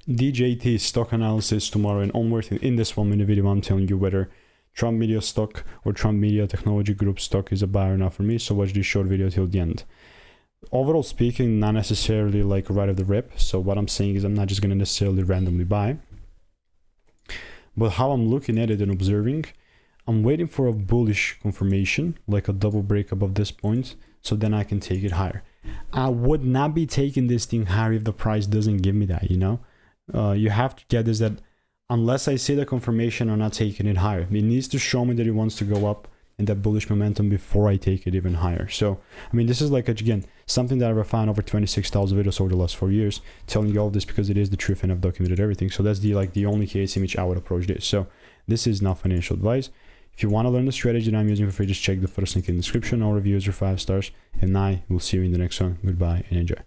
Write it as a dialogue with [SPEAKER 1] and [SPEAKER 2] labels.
[SPEAKER 1] DJT stock analysis tomorrow and onward. In this 1 minute video, I'm telling you whether Trump Media stock or Trump Media Technology Group stock is a buy or not for me. So watch this short video till the end. Overall speaking, not necessarily like right off the rip. So what I'm saying is I'm not just going to necessarily randomly buy. But how I'm looking at it and observing, I'm waiting for a bullish confirmation, like a double break above this point, so then I can take it higher. I would not be taking this thing higher if the price doesn't give me that, you know? You have to get this, that unless I see the confirmation, I'm not taking it higher. It needs to show me that it wants to go up in that bullish momentum before I take it even higher. So, I mean, this is like, again, something that I refined over 26,000 videos over the last 4 years, telling you all this because it is the truth and I've documented everything. So that's the only case in which I would approach this. So this is not financial advice. If you want to learn the strategy that I'm using for free, just check the first link in the description. All reviews are 5 stars, and I will see you in the next one. Goodbye and enjoy.